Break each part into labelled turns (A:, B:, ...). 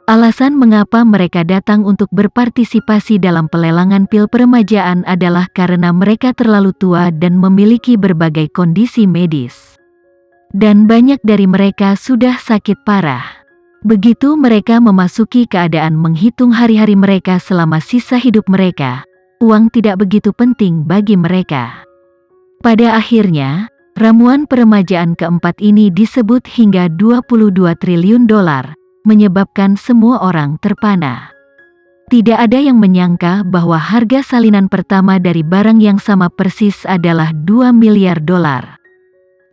A: Alasan mengapa mereka datang untuk berpartisipasi dalam pelelangan pil peremajaan adalah karena mereka terlalu tua dan memiliki berbagai kondisi medis. Dan banyak dari mereka sudah sakit parah. Begitu mereka memasuki keadaan menghitung hari-hari mereka selama sisa hidup mereka, uang tidak begitu penting bagi mereka. Pada akhirnya, ramuan peremajaan keempat ini disebut hingga 22 triliun dolar, menyebabkan semua orang terpana. Tidak ada yang menyangka bahwa harga salinan pertama dari barang yang sama persis adalah 2 miliar dolar.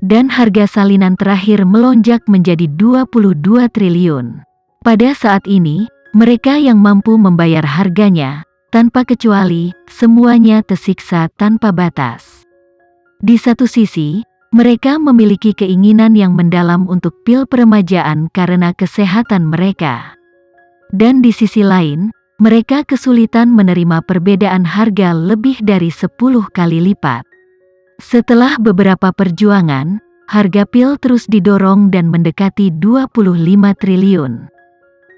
A: Dan harga salinan terakhir melonjak menjadi 22 triliun. Pada saat ini, mereka yang mampu membayar harganya, tanpa kecuali, semuanya tersiksa tanpa batas. Di satu sisi, mereka memiliki keinginan yang mendalam untuk pil peremajaan karena kesehatan mereka. Dan di sisi lain, mereka kesulitan menerima perbedaan harga lebih dari 10 kali lipat. Setelah beberapa perjuangan, harga pil terus didorong dan mendekati 25 triliun.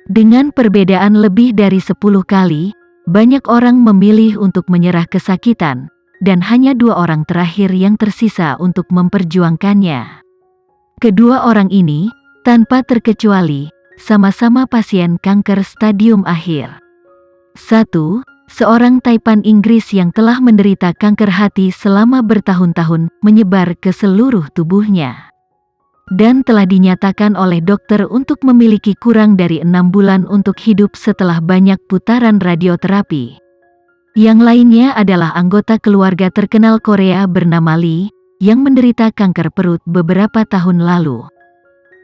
A: Dengan perbedaan lebih dari 10 kali, banyak orang memilih untuk menyerah kesakitan, dan hanya 2 orang terakhir yang tersisa untuk memperjuangkannya. Kedua orang ini, tanpa terkecuali, sama-sama pasien kanker stadium akhir. 1. Seorang Taipan Inggris yang telah menderita kanker hati selama bertahun-tahun menyebar ke seluruh tubuhnya. Dan telah dinyatakan oleh dokter untuk memiliki kurang dari 6 bulan untuk hidup setelah banyak putaran radioterapi. Yang lainnya adalah anggota keluarga terkenal Korea bernama Lee, yang menderita kanker perut beberapa tahun lalu.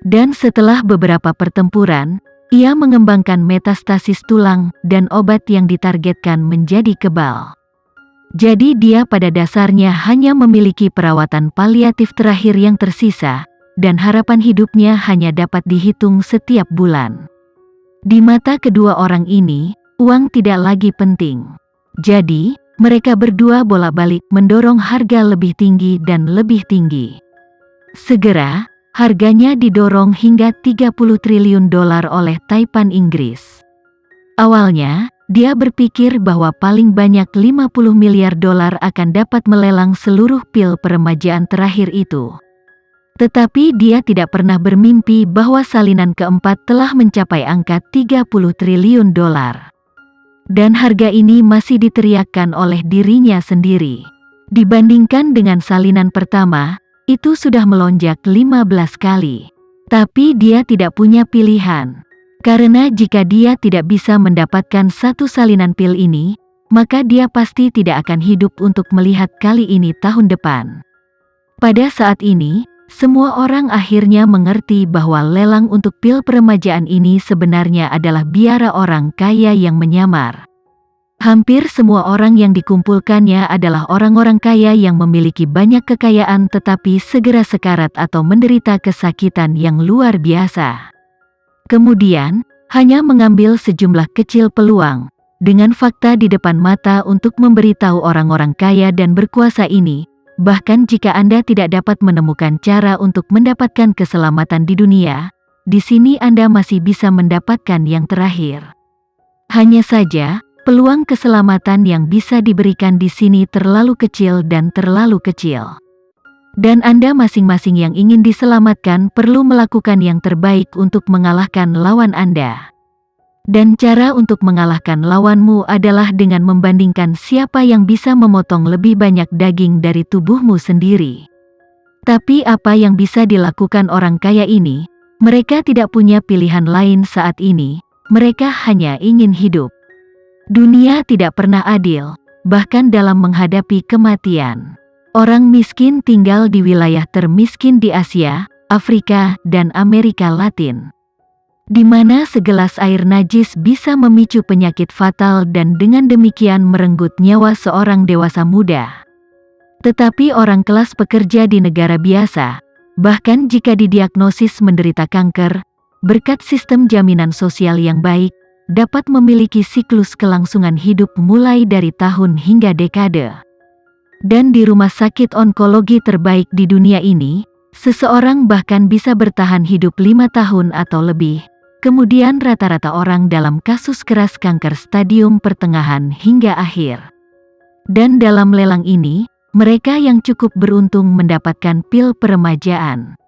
A: Dan setelah beberapa pertempuran, ia mengembangkan metastasis tulang dan obat yang ditargetkan menjadi kebal. Jadi dia pada dasarnya hanya memiliki perawatan paliatif terakhir yang tersisa, dan harapan hidupnya hanya dapat dihitung setiap bulan. Di mata kedua orang ini, uang tidak lagi penting. Jadi, mereka berdua bolak-balik mendorong harga lebih tinggi dan lebih tinggi. Segera, harganya didorong hingga 30 triliun dolar oleh Taipan Inggris. Awalnya, dia berpikir bahwa paling banyak 50 miliar dolar akan dapat melelang seluruh pil peremajaan terakhir itu. Tetapi dia tidak pernah bermimpi bahwa salinan keempat telah mencapai angka 30 triliun dolar. Dan harga ini masih diteriakkan oleh dirinya sendiri. Dibandingkan dengan salinan pertama, itu sudah melonjak 15 kali. Tapi dia tidak punya pilihan. Karena jika dia tidak bisa mendapatkan satu salinan pil ini, maka dia pasti tidak akan hidup untuk melihat kali ini tahun depan. Pada saat ini, semua orang akhirnya mengerti bahwa lelang untuk pil peremajaan ini sebenarnya adalah biara orang kaya yang menyamar. Hampir semua orang yang dikumpulkannya adalah orang-orang kaya yang memiliki banyak kekayaan tetapi segera sekarat atau menderita kesakitan yang luar biasa. Kemudian, hanya mengambil sejumlah kecil peluang, dengan fakta di depan mata untuk memberitahu orang-orang kaya dan berkuasa ini, bahkan jika Anda tidak dapat menemukan cara untuk mendapatkan keselamatan di dunia, di sini Anda masih bisa mendapatkan yang terakhir. Hanya saja, peluang keselamatan yang bisa diberikan di sini terlalu kecil dan terlalu kecil. Dan Anda masing-masing yang ingin diselamatkan perlu melakukan yang terbaik untuk mengalahkan lawan Anda. Dan cara untuk mengalahkan lawanmu adalah dengan membandingkan siapa yang bisa memotong lebih banyak daging dari tubuhmu sendiri. Tapi apa yang bisa dilakukan orang kaya ini? Mereka tidak punya pilihan lain saat ini, mereka hanya ingin hidup. Dunia tidak pernah adil, bahkan dalam menghadapi kematian. Orang miskin tinggal di wilayah termiskin di Asia, Afrika, dan Amerika Latin, di mana segelas air najis bisa memicu penyakit fatal dan dengan demikian merenggut nyawa seorang dewasa muda. Tetapi orang kelas pekerja di negara biasa, bahkan jika didiagnosis menderita kanker, berkat sistem jaminan sosial yang baik, dapat memiliki siklus kelangsungan hidup mulai dari tahun hingga dekade. Dan di rumah sakit onkologi terbaik di dunia ini, seseorang bahkan bisa bertahan hidup 5 tahun atau lebih, kemudian rata-rata orang dalam kasus keras kanker stadium pertengahan hingga akhir. Dan dalam lelang ini, mereka yang cukup beruntung mendapatkan pil peremajaan.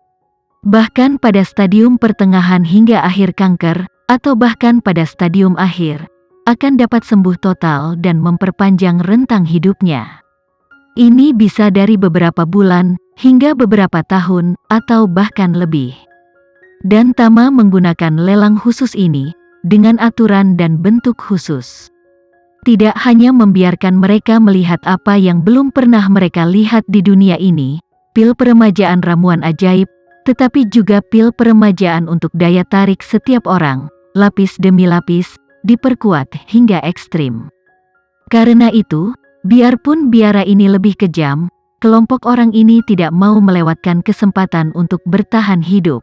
A: Bahkan pada stadium pertengahan hingga akhir kanker, atau bahkan pada stadium akhir, akan dapat sembuh total dan memperpanjang rentang hidupnya. Ini bisa dari beberapa bulan, hingga beberapa tahun, atau bahkan lebih. Dan Tama menggunakan lelang khusus ini, dengan aturan dan bentuk khusus. Tidak hanya membiarkan mereka melihat apa yang belum pernah mereka lihat di dunia ini, pil peremajaan ramuan ajaib, tetapi juga pil peremajaan untuk daya tarik setiap orang, lapis demi lapis, diperkuat hingga ekstrim. Karena itu, biarpun biara ini lebih kejam, kelompok orang ini tidak mau melewatkan kesempatan untuk bertahan hidup.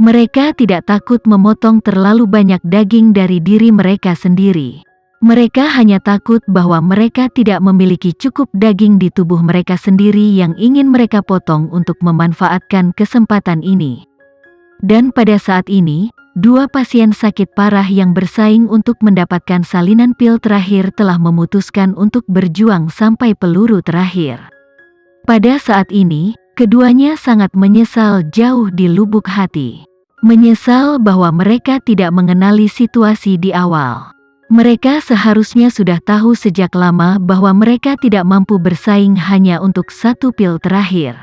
A: Mereka tidak takut memotong terlalu banyak daging dari diri mereka sendiri. Mereka hanya takut bahwa mereka tidak memiliki cukup daging di tubuh mereka sendiri yang ingin mereka potong untuk memanfaatkan kesempatan ini. Dan pada saat ini, 2 pasien sakit parah yang bersaing untuk mendapatkan salinan pil terakhir telah memutuskan untuk berjuang sampai peluru terakhir. Pada saat ini, keduanya sangat menyesal jauh di lubuk hati. Menyesal bahwa mereka tidak mengenali situasi di awal. Mereka seharusnya sudah tahu sejak lama bahwa mereka tidak mampu bersaing hanya untuk 1 pil terakhir.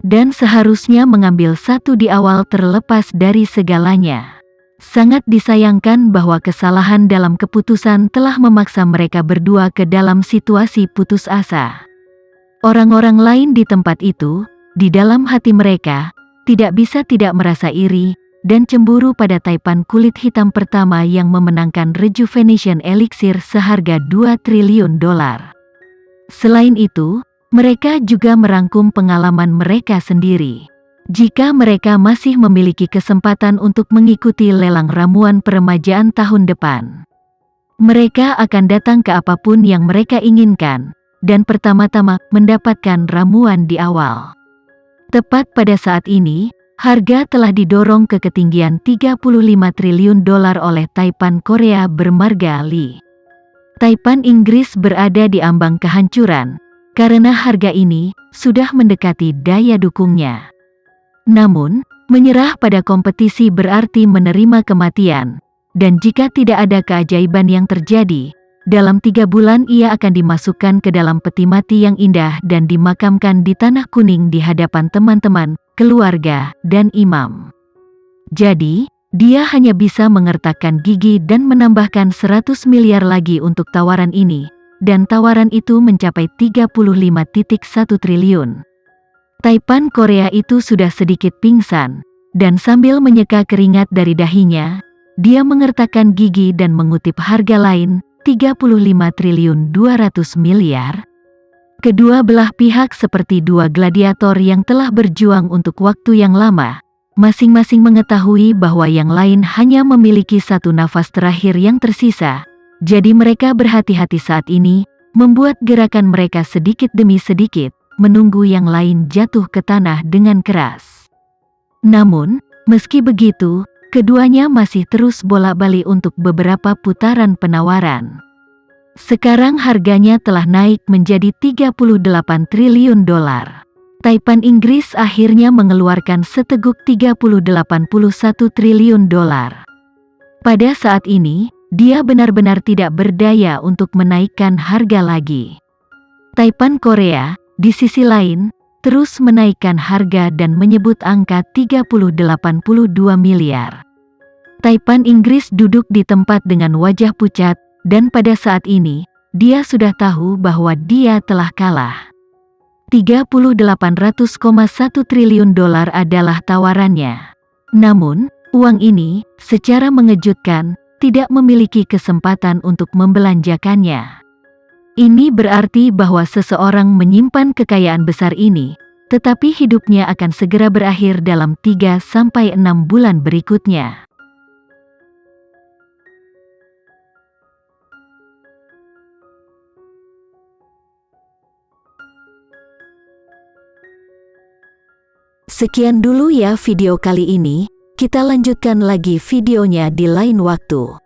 A: Dan seharusnya mengambil 1 di awal terlepas dari segalanya. Sangat disayangkan bahwa kesalahan dalam keputusan telah memaksa mereka berdua ke dalam situasi putus asa. Orang-orang lain di tempat itu, di dalam hati mereka, tidak bisa tidak merasa iri dan cemburu pada taipan kulit hitam pertama yang memenangkan Rejuvenation Elixir seharga $2 triliun. Selain itu, mereka juga merangkum pengalaman mereka sendiri. Jika mereka masih memiliki kesempatan untuk mengikuti lelang ramuan peremajaan tahun depan, mereka akan datang ke apapun yang mereka inginkan, dan pertama-tama mendapatkan ramuan di awal. Tepat pada saat ini, harga telah didorong ke ketinggian $35 triliun oleh taipan Korea bermarga Li. Taipan Inggris berada di ambang kehancuran, karena harga ini sudah mendekati daya dukungnya. Namun, menyerah pada kompetisi berarti menerima kematian, dan jika tidak ada keajaiban yang terjadi, dalam 3 bulan ia akan dimasukkan ke dalam peti mati yang indah dan dimakamkan di tanah kuning di hadapan teman-teman, keluarga, dan imam. Jadi, dia hanya bisa mengertakkan gigi dan menambahkan 100 miliar lagi untuk tawaran ini, dan tawaran itu mencapai 35,1 triliun. Taipan Korea itu sudah sedikit pingsan, dan sambil menyeka keringat dari dahinya, dia mengertakkan gigi dan mengutip harga lain, 35 triliun 200 miliar. Kedua belah pihak seperti 2 gladiator yang telah berjuang untuk waktu yang lama, masing-masing mengetahui bahwa yang lain hanya memiliki 1 nafas terakhir yang tersisa. Jadi mereka berhati-hati saat ini, membuat gerakan mereka sedikit demi sedikit, menunggu yang lain jatuh ke tanah dengan keras. Namun, meski begitu, keduanya masih terus bolak-balik untuk beberapa putaran penawaran. Sekarang harganya telah naik menjadi $38 triliun. Taipan Inggris akhirnya mengeluarkan seteguk $381 triliun. Pada saat ini, dia benar-benar tidak berdaya untuk menaikkan harga lagi. Taipan Korea, di sisi lain, terus menaikkan harga dan menyebut angka 382 miliar. Taipan Inggris duduk di tempat dengan wajah pucat, dan pada saat ini, dia sudah tahu bahwa dia telah kalah. $3,800,1 triliun adalah tawarannya. Namun, uang ini, secara mengejutkan, tidak memiliki kesempatan untuk membelanjakannya. Ini berarti bahwa seseorang menyimpan kekayaan besar ini, tetapi hidupnya akan segera berakhir dalam 3-6 bulan berikutnya. Sekian dulu ya video kali ini. Kita lanjutkan lagi videonya di lain waktu.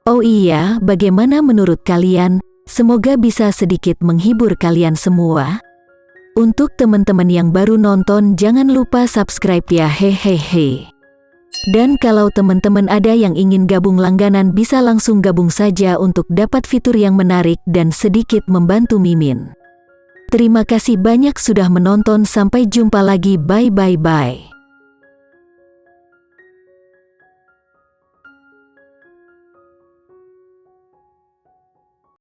A: Oh iya, bagaimana menurut kalian? Semoga bisa sedikit menghibur kalian semua. Untuk teman-teman yang baru nonton, jangan lupa subscribe ya, hehehe. Dan kalau teman-teman ada yang ingin gabung langganan, bisa langsung gabung saja untuk dapat fitur yang menarik dan sedikit membantu Mimin. Terima kasih banyak sudah menonton, sampai jumpa lagi, bye bye bye.